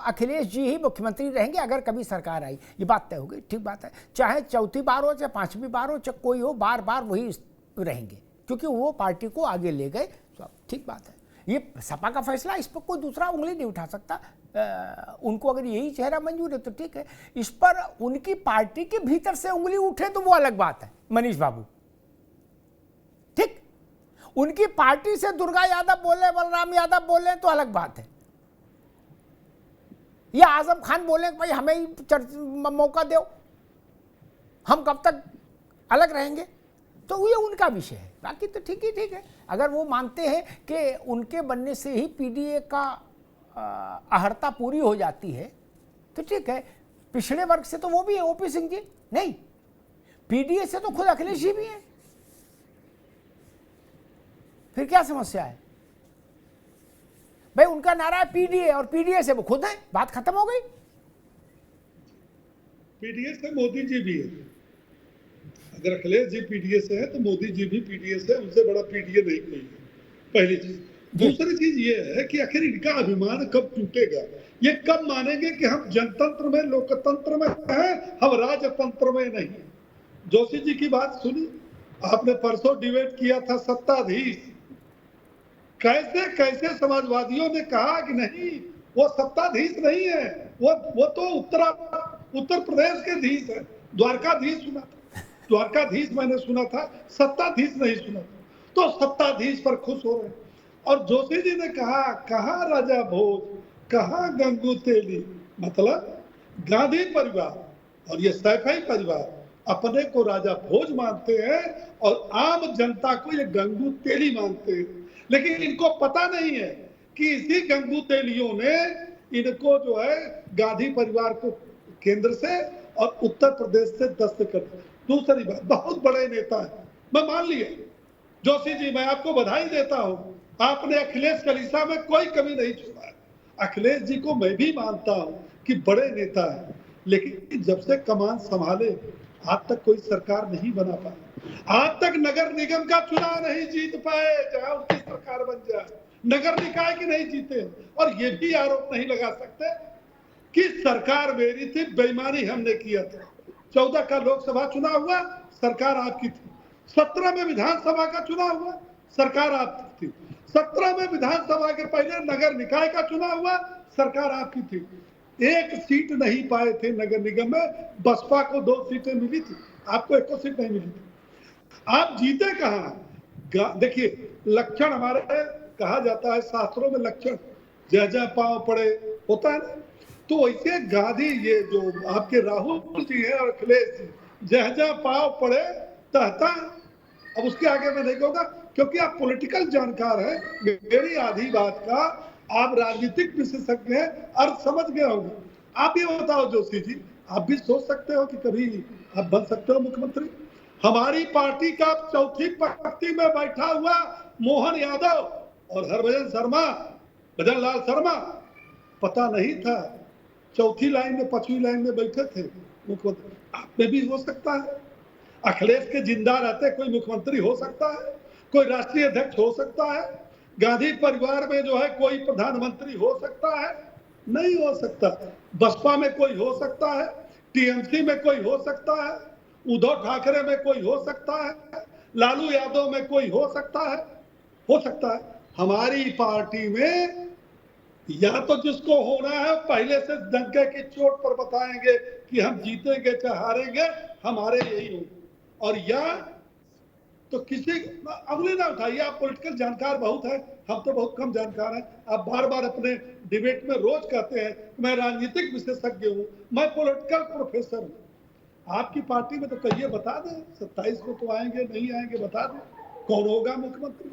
अखिलेश जी ही मुख्यमंत्री रहेंगे अगर कभी सरकार आई, ये बात तय हो गई। ठीक बात है, चाहे चौथी बार हो चाहे पांचवी बार हो चाहे कोई हो, बार बार वही रहेंगे क्योंकि वो पार्टी को आगे ले गए। तो ठीक बात है, ये सपा का फैसला, इस पर कोई दूसरा उंगली नहीं उठा सकता। उनको अगर यही चेहरा मंजूर है तो ठीक है, इस पर उनकी पार्टी के भीतर से उंगली उठे तो वो अलग बात है। मनीष बाबू, ठीक, उनकी पार्टी से दुर्गा यादव बोले, बलराम यादव बोले तो अलग बात है, या आजम खान बोले भाई हमें ही मौका दो, हम कब तक अलग रहेंगे, तो ये उनका विषय है। बाकी तो ठीक ही ठीक है, अगर वो मानते हैं कि उनके बनने से ही पीडीए का अहर्ता पूरी हो जाती है तो ठीक है। पिछड़े वर्ग से तो वो भी है, ओपी सिंह जी, नहीं, पीडीए से तो खुद अखिलेश जी भी हैं, फिर क्या समस्या है भाई? उनका नारा है पीडीए और पीडीए से वो खुद है, बात खत्म हो गई। पीडीए से मोदी जी भी है, अगर अखिलेश जी पीडीए से है तो मोदी जी भी पीडीए से, उनसे बड़ा पीडीए नहीं कोई है, पहली चीज। दूसरी चीज ये है कि आखिर इनका अभिमान कब टूटेगा, ये कब मानेंगे कि हम जनतंत्र में, लोकतंत्र में हैं, हम राजतंत्र में नहीं। जोशी जी की बात सुनी आपने, परसों डिबेट किया था सत्ताधीश, कैसे कैसे समाजवादियों ने कहा कि नहीं वो सत्ताधीश नहीं है, वो तो उत्तर प्रदेश के धीश है। द्वारकाधीश सुना था, द्वारकाधीश मैंने सुना था, सत्ताधीश नहीं सुना था। तो सत्ताधीश पर खुश हो रहे हैं। और जोशी जी ने कहा, कहाँ राजा भोज, कहाँ गंगू तेली, मतलब गांधी परिवार और ये सैफई परिवार अपने को राजा भोज मानते हैं और आम जनता को ये गंगू तेली मानते हैं। लेकिन इनको पता नहीं है कि इसी गंगू तेलियों ने इनको जो है गांधी परिवार को केंद्र से और उत्तर प्रदेश से दस्त कर दिया। दूसरी बात, बहुत बड़े नेता है, मैं मान लिया जोशी जी, मैं आपको बधाई देता हूं, आपने अखिलेश कलीसिया में कोई कमी नहीं छोड़ा है। अखिलेश जी को मैं भी मानता हूं कि बड़े नेता है, लेकिन जब से कमान संभाले आज तक कोई सरकार नहीं बना पाई, आज तक नगर निगम का चुनाव नहीं जीत पाए, चाहे उनकी सरकार बन जाए, नगर निकाय की नहीं जीते। और ये भी आरोप नहीं लगा सकते कि सरकार मेरी थी, बेईमानी हमने किया था। 14 का लोकसभा चुनाव हुआ, सरकार आपकी थी। 17 में विधानसभा का चुनाव हुआ, सरकार आपकी थी। 17 में विधानसभा के पहले नगर निकाय का चुनाव हुआ, सरकार आपकी थी। एक सीट नहीं पाए थे नगर निगम में, बसपा को 2 सीटें मिली थी, आपको 1 सीट नहीं मिली थी। आप जीते कहां? देखिए लक्षण हमारे, कहा जाता है शास्त्रों में लक्षण जय जय पांव पड़े होता है ना, तो वैसे गांधी, ये जो आपके राहुल जी हैं और अखिलेश जी, जय जय पांव पड़े तहता। अब उसके आगे मैं नहीं कहूंगा क्योंकि आप पॉलिटिकल जानकार हैं, मेरी आधी बात का आप राजनीतिक विशेषज्ञ हैं, अर्थ समझ गए होंगे। आप ये बताओ जोशी जी, आप भी सोच सकते हो कि कभी आप बन सकते हो मुख्यमंत्री? हमारी पार्टी का चौथी पंक्ति में बैठा हुआ मोहन यादव और हरभजन शर्मा, भजन लाल शर्मा, पता नहीं था, चौथी लाइन में 5वीं लाइन में बैठे थे मुख्यमंत्री। आप में भी हो सकता है, अखिलेश के जिंदा रहते कोई मुख्यमंत्री हो सकता है, कोई राष्ट्रीय अध्यक्ष हो सकता है, गांधी परिवार में जो है कोई प्रधानमंत्री हो सकता है, नहीं हो सकता। बसपा में कोई हो सकता है, टीएमसी में कोई हो सकता है, उद्धव ठाकरे में कोई हो सकता है, लालू यादव में कोई हो सकता है, हो सकता है। हमारी पार्टी में या तो जिसको होना है पहले से डंके की चोट पर बताएंगे कि हम जीतेंगे चाहे हारेंगे, हमारे यही होंगे, और या तो किसी अगले ना उठाइए। आप पॉलिटिकल जानकार बहुत है, हम तो बहुत कम जानकार हैं। आप बार बार अपने डिबेट में रोज कहते हैं मैं राजनीतिक विशेषज्ञ हूं, मैं पॉलिटिकल प्रोफेसर हूं। आपकी पार्टी में तो कहिए, बता दें 27 को तो आएंगे नहीं आएंगे, बता दें कौन होगा मुख्यमंत्री।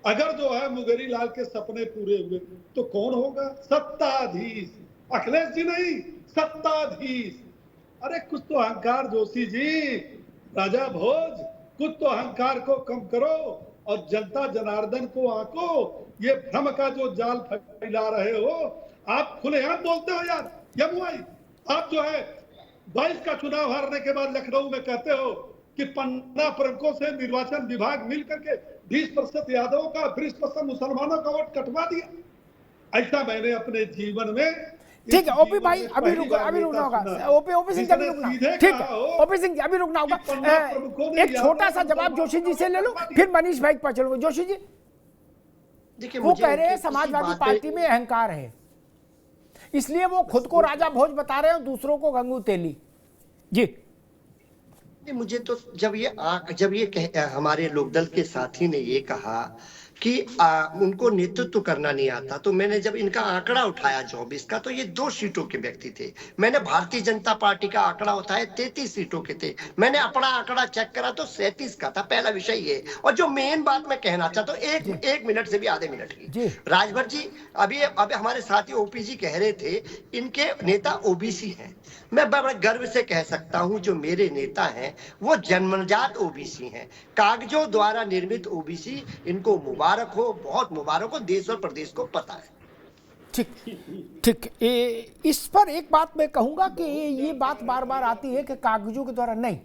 अगर जो है मुंगेरी लाल के सपने पूरे हुए तो कौन होगा? सत्ताधीश, अखिलेश जी नहीं, सत्ताधीश। अरे कुछ तो अहंकार जोशी जी, राजा भोज, कुछ तो अहंकार को कम करो और जनता जनार्दन को आंको। ये भ्रम का जो जाल फैला रहे हो, आप खुलेआम बोलते हो यार। यमुआई आप जो है 22 का चुनाव हारने के बाद लखनऊ में कहते हो कि पन्ना प्रमुखों से निर्वाचन विभाग मिल करके 20% यादवों का 20% मुसलमानों का वोट कटवा दिया। ऐसा मैंने अपने जीवन में ठीक है ओपी भाई, अभी रुकना होगा। ओपी सिंह अभी रुकना, ठीक है ओपी सिंह अभी रुकना होगा। एक छोटा सा जवाब जोशी जी से ले लो, फिर मनीष भाई पर चलो। जोशी जी, देखिए वो कह रहे हैं समाजवादी पार्टी में अहंकार है, इसलिए वो खुद को राजा भोज बता रहे हैं, दूसरों को गंगू तेली। जी मुझे तो जब ये हमारे लोकदल के साथी ने ये कहा कि उनको नेतृत्व करना नहीं आता, तो मैंने जब इनका आंकड़ा उठाया 24 का, तो ये 2 सीटों के व्यक्ति थे। मैंने भारतीय जनता पार्टी का आंकड़ा उठाया 33 सीटों के थे। मैंने अपना आंकड़ा चेक करा तो 37 का था। पहला विषय ये। और जो मेन बात मैं कहना चाहता हूँ, एक मिनट से भी आधे मिनट की, राजभर जी, अभी हमारे साथी ओपी जी कह रहे थे इनके नेता ओबीसी हैं। मैं बड़ा गर्व से कह सकता हूं जो मेरे नेता हैं वो जन्मजात ओबीसी हैं, कागजों द्वारा निर्मित ओबीसी। इनको मुबारक हो, बहुत मुबारक हो, देश और प्रदेश को पता है। ठीक। इस पर एक बात मैं कहूंगा कि ये बात बार बार आती है कि कागजों के द्वारा नहीं,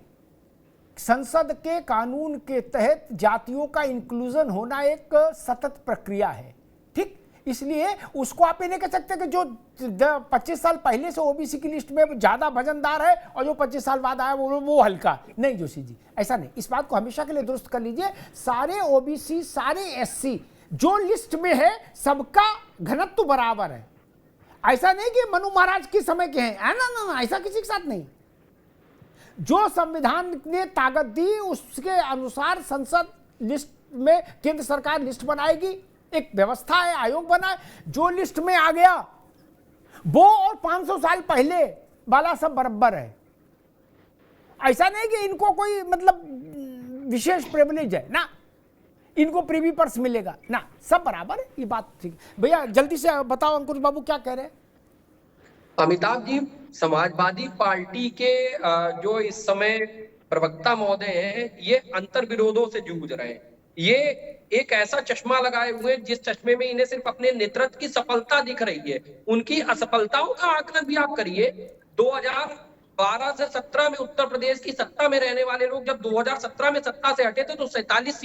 संसद के कानून के तहत जातियों का इंक्लूजन होना एक सतत प्रक्रिया है। ठीक, इसलिए उसको आप ये नहीं कह सकते कि जो 25 साल पहले से ओबीसी की लिस्ट में ज्यादा वजनदार है और जो 25 साल बाद आया वो हल्का। नहीं जोशी जी, ऐसा नहीं। इस बात को हमेशा के लिए दुरुस्त कर लीजिए। सारे ओबीसी, सारे एससी जो लिस्ट में है, सबका घनत्व बराबर है। ऐसा नहीं कि मनु महाराज के समय के हैं, ना, ऐसा किसी के साथ नहीं। जो संविधान ने ताकत दी उसके अनुसार संसद लिस्ट में केंद्र सरकार लिस्ट बनाएगी, एक व्यवस्था है, आयोग बना है। जो लिस्ट में आ गया वो और 500 साल पहले वाला सब बराबर है। ऐसा नहीं कि इनको कोई मतलब विशेष प्रिविलेज है ना, इनको प्रीवी पर्स मिलेगा ना, सब बराबर है। ये बात ठीक। भैया जल्दी से बताओ अंकुश बाबू क्या कह रहे हैं। अमिताभ जी, समाजवादी पार्टी के जो इस समय प्रवक्ता महोदय हैं, ये अंतर विरोधों से जूझ रहे हैं। ये एक ऐसा चश्मा लगाए हुए हैं जिस चश्मे में इन्हें सिर्फ अपने नेतृत्व की सफलता दिख रही है। उनकी असफलताओं का आकलन भी आप करिए। 2012 से 17 में उत्तर प्रदेश की सत्ता में रहने वाले लोग जब 2017 में सत्ता से हटे थे तो 47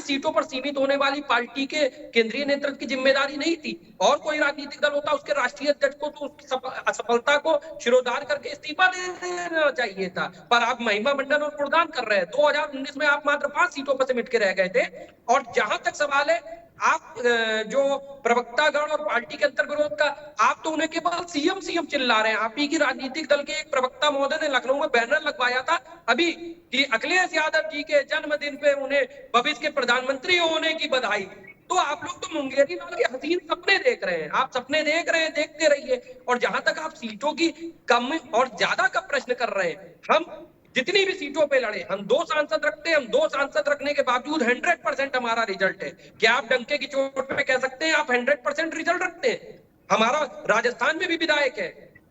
सीटों पर सीमित होने वाली पार्टी के केंद्रीय नेतृत्व की जिम्मेदारी नहीं थी। और कोई राजनीतिक दल होता उसके राष्ट्रीय अध्यक्ष को तो उसकी असफलता को शिरोधार करके इस्तीफा दे देना चाहिए था। पर आप महिमा मंडन और गुणगान कर रहे हैं। 2019 में आप मात्र 5 सीटों पर सिमट के रह गए थे। और जहां तक सवाल है आप जो प्रवक्तागण और पार्टी के अंतर विरोध का, आप तो उन्हें केवल सीएम चिल्ला रहे हैं। आप ही की राजनीतिक दल के एक प्रवक्ता महोदय ने लखनऊ में बैनर लगवाया था अभी कि अखिलेश यादव जी के जन्मदिन पे उन्हें भविष्य के प्रधानमंत्री होने की बधाई। तो आप लोग तो मुंगेरी लाल के हसीन सपने देख रहे हैं। आप सपने देख रहे हैं, देखते रहिए। और जहां तक आप सीटों की कम और ज्यादा का प्रश्न कर रहे हैं, हम जितनी भी सीटों पे लड़े, हम 2 सांसद रखते हैं। हम 2 सांसद रखने के बावजूद 100% हमारा रिजल्ट है। क्या आप डंके की चोट पे कह सकते हैं आप 100% रिजल्ट रखते हैं? हमारा राजस्थान में भी विधायक है।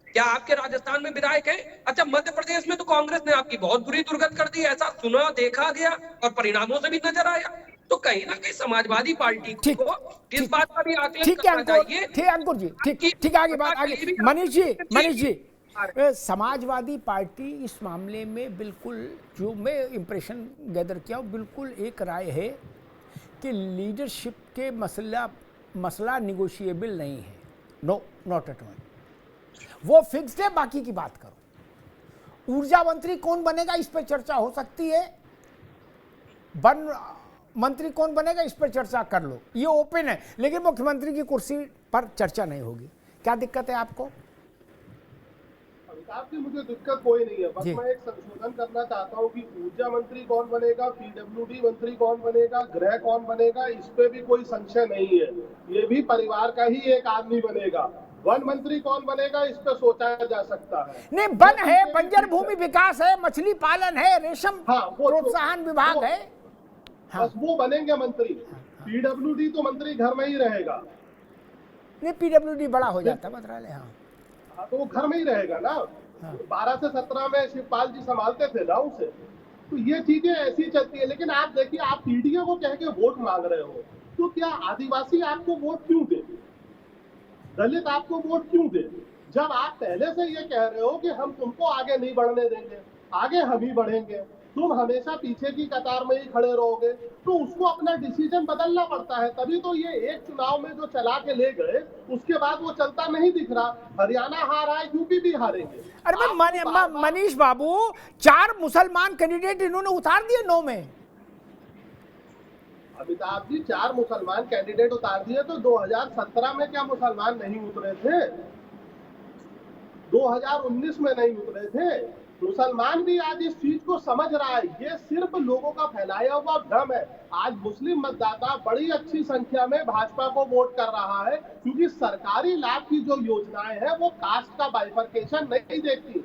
क्या आपके राजस्थान में विधायक है? अच्छा, मध्य प्रदेश में तो कांग्रेस ने आपकी बहुत बुरी दुर्गत कर दी, ऐसा सुना, देखा गया और परिणामों से भी नजर आया। तो कहीं ना कहीं समाजवादी पार्टी को इस बात का भी आकलन करना चाहिए। ठीक अंकुर जी, ठीक आगे बात आगे। मनीष जी, समाजवादी पार्टी इस मामले में बिल्कुल, जो मैं इंप्रेशन गैदर किया हूँ, बिल्कुल एक राय है कि लीडरशिप के मसला निगोशिएबल नहीं है। No, not at all. वो फिक्स्ड है, बाकी की बात करो। ऊर्जा मंत्री कौन बनेगा इस पर चर्चा हो सकती है, वन मंत्री कौन बनेगा इस पर चर्चा कर लो, ये ओपन है। लेकिन मुख्यमंत्री की कुर्सी पर चर्चा नहीं होगी। क्या दिक्कत है आपको? आपकी मुझे दिक्कत कोई नहीं है, बस मैं एक संशोधन करना चाहता हूँ कि ऊर्जा मंत्री कौन बनेगा, पीडब्ल्यूडी मंत्री कौन बनेगा, गृह कौन बनेगा, इस पे भी कोई संशय नहीं है। ये भी परिवार का ही एक आदमी बनेगा। वन मंत्री कौन बनेगा इस पे सोचा जा सकता है। नहीं, वन है, बंजर भूमि विकास है, मछली पालन है, रेशम प्रोत्साहन विभाग है। बस वो बनेंगे मंत्री। पीडब्ल्यूडी तो मंत्री घर में ही रहेगा। नहीं, पीडब्ल्यूडी बड़ा हो जाता है मंत्रालय। हाँ, तो वो घर में ही रहेगा ना। 12 से 17 में शिवपाल जी संभालते थे ना उसे। तो ये चीजें ऐसी चलती है। लेकिन आप देखिए, आप पीडीए को कह के वोट मांग रहे हो, तो क्या आदिवासी आपको वोट क्यों दे, दलित आपको वोट क्यों दे, जब आप पहले से ये कह रहे हो कि हम तुमको आगे नहीं बढ़ने देंगे, आगे हम ही बढ़ेंगे, तुम हमेशा पीछे की कतार में ही खड़े रहोगे। तो उसको अपना डिसीजन बदलना पड़ता है। तभी तो ये एक चुनाव में जो चला के ले गए उसके बाद वो चलता नहीं दिख रहा। हरियाणा हारा है, यूपी भी हारेंगे। अरे भाई मनीष बाबू, 4 मुसलमान कैंडिडेट इन्होंने उतार दिए 9 में। अमिताभ जी, 4 मुसलमान कैंडिडेट उतार दिए तो 2017 में क्या मुसलमान नहीं उतरे थे? 2019 में नहीं उतरे थे? मुसलमान भी आज इस चीज को समझ रहा है। ये सिर्फ लोगों का फैलाया हुआ भ्रम है। आज मुस्लिम मतदाता बड़ी अच्छी संख्या में भाजपा को वोट कर रहा है, क्योंकि सरकारी लाभ की जो योजनाएं हैं वो कास्ट का बाइफरकेशन नहीं देखती।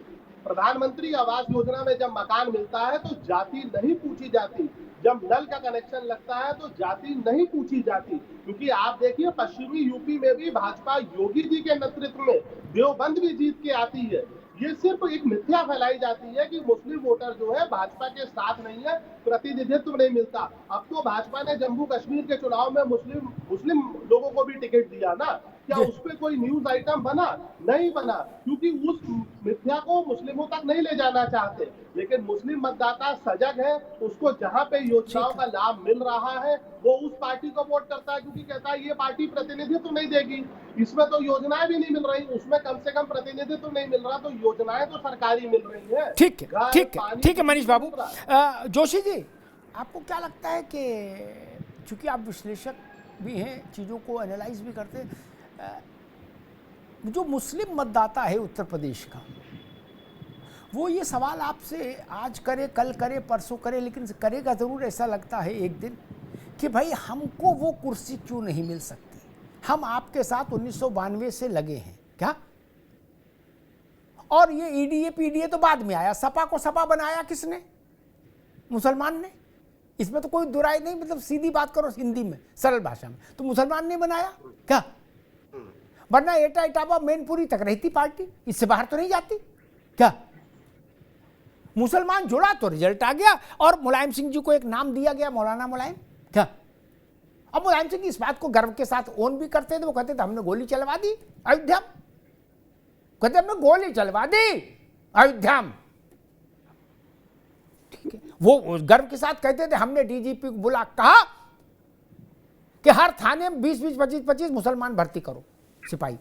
प्रधानमंत्री आवास योजना में जब मकान मिलता है तो जाति नहीं पूछी जाती, जब नल का कनेक्शन लगता है तो जाति नहीं पूछी जाती। क्योंकि आप देखिए, पश्चिमी यूपी में भी भाजपा योगी जी के नेतृत्व में देवबंद भी जीत के आती है। ये सिर्फ एक मिथ्या फैलाई जाती है कि मुस्लिम वोटर जो है भाजपा के साथ नहीं है, प्रतिनिधित्व नहीं मिलता। अब तो भाजपा ने जम्मू कश्मीर के चुनाव में मुस्लिम लोगों को भी टिकट दिया ना, क्या उस पे कोई न्यूज आइटम बना? नहीं बना, क्योंकि उस मिथ्या को मुस्लिमों तक नहीं ले जाना चाहते। लेकिन मुस्लिम मतदाता सजग है, उसको जहां पे योजनाओं का लाभ मिल रहा है वो उस पार्टी को वोट करता है, क्योंकि कहता है ये पार्टी प्रतिनिधित्व नहीं देगी, इसमें तो योजनाएं भी नहीं मिल रही, उसमें कम से कम प्रतिनिधित्व नहीं मिल रहा, तो योजनाएं तो सरकारी मिल रही है। ठीक है, ठीक है मनीष बाबू। जोशी जी, आपको क्या लगता है कि चूंकि आप विश्लेषक भी हैं, चीज़ों को एनालाइज भी करते हैं, जो मुस्लिम मतदाता है उत्तर प्रदेश का, वो ये सवाल आपसे आज करे, कल करे, परसों करे, लेकिन करेगा ज़रूर, ऐसा लगता है एक दिन, कि भाई हमको वो कुर्सी क्यों नहीं मिल सकती? हम आपके साथ 1992 से लगे हैं क्या? और ये ईडीए पीडीए तो बाद में आया। सपा को सपा बनाया किसने? मुसलमान ने। इसमें तो कोई दुराई नहीं, मतलब सीधी बात करो हिंदी में, सरल भाषा में, तो मुसलमान ने बनाया क्या? वरना एटा इटावा मैनपुरी तक रहती पार्टी, इससे बाहर तो नहीं जाती क्या? मुसलमान जुड़ा तो रिजल्ट आ गया, और मुलायम सिंह जी को एक नाम दिया गया, मौलाना मुलायम क्या? अब मुलायम सिंह इस बात को गर्व के साथ ओन भी करते थे। वो कहते थे हमने गोली चलवा दी अयोध्या, कहते हमने गोली चलवा दी अयोध्या में, ठीक है। वो गर्व के साथ कहते थे हमने डीजीपी को बुला कहा कि हर थाने में 20-20, 25-25 मुसलमान भर्ती करो सिपाही।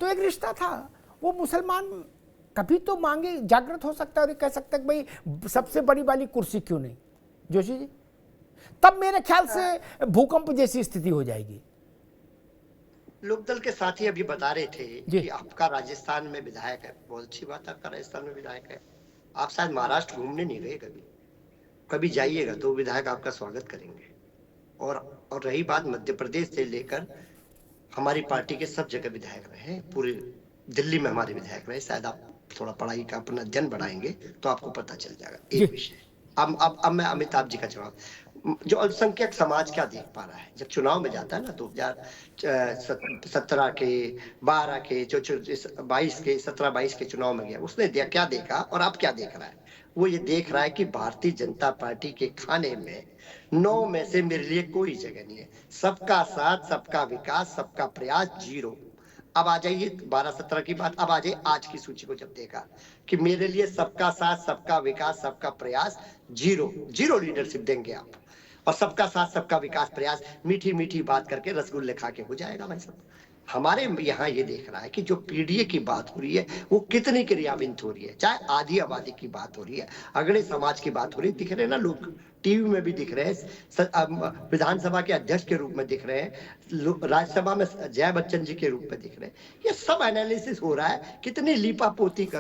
तो एक रिश्ता था। वो मुसलमान कभी तो मांगे, जागृत हो सकता है और कह सकता है कि भाई सबसे बड़ी वाली कुर्सी क्यों नहीं? जोशी जी, तब मेरे ख्याल से भूकंप जैसी स्थिति हो जाएगी। लोकदल के साथी अभी बता रहे थे कि आपका राजस्थान में विधायक है, बहुत अच्छी बात है, आपका राजस्थान में विधायक है। आप शायद महाराष्ट्र घूमने नहीं गए, कभी जाइएगा तो विधायक आपका स्वागत करेंगे। और रही बात मध्य प्रदेश से लेकर, हमारी पार्टी के सब जगह विधायक रहे, पूरे दिल्ली में हमारे विधायक रहे। शायद आप थोड़ा पढ़ाई का अपना अध्ययन बढ़ाएंगे तो आपको पता चल जाएगा एक विषय। अब मैं अमिताभ जी का जवाब, जो अल्पसंख्यक समाज क्या देख पा रहा है जब चुनाव में जाता है ना, 2017 के, 12 के, 22 के, 17-22 के चुनाव में गया, उसने क्या देखा और अब क्या देख रहा है? वो ये देख रहा है कि भारतीय जनता पार्टी के खाने में 9 में से मेरे लिए कोई जगह नहीं है। सबका साथ, सबका विकास, सबका प्रयास, 0। अब आ जाइए 12-17 की बात, अब आ जाइए आज की सूची को जब देखा कि मेरे लिए सबका साथ, सबका विकास, सबका प्रयास, 0 लीडरशिप देंगे आप। और सबका साथ, सबका विकास, प्रयास, मीठी मीठी बात करके रसगुल्ले खा के हो जाएगा भाई साहब। हमारे यहाँ ये देख रहा है कि जो पीडीए की बात हो रही है वो कितनी क्रियान्वित हो रही है, चाहे आधी आबादी की बात हो रही है, अगड़े समाज की बात हो रही है। दिख रहे ना लोग, टीवी में भी दिख रहे हैं, विधानसभा के अध्यक्ष के रूप में दिख रहे हैं, राज्यसभा में जया बच्चन जी के रूप में दिख रहे हैं। ये सब एनालिसिस हो रहा है, कितनी लीपापोती कर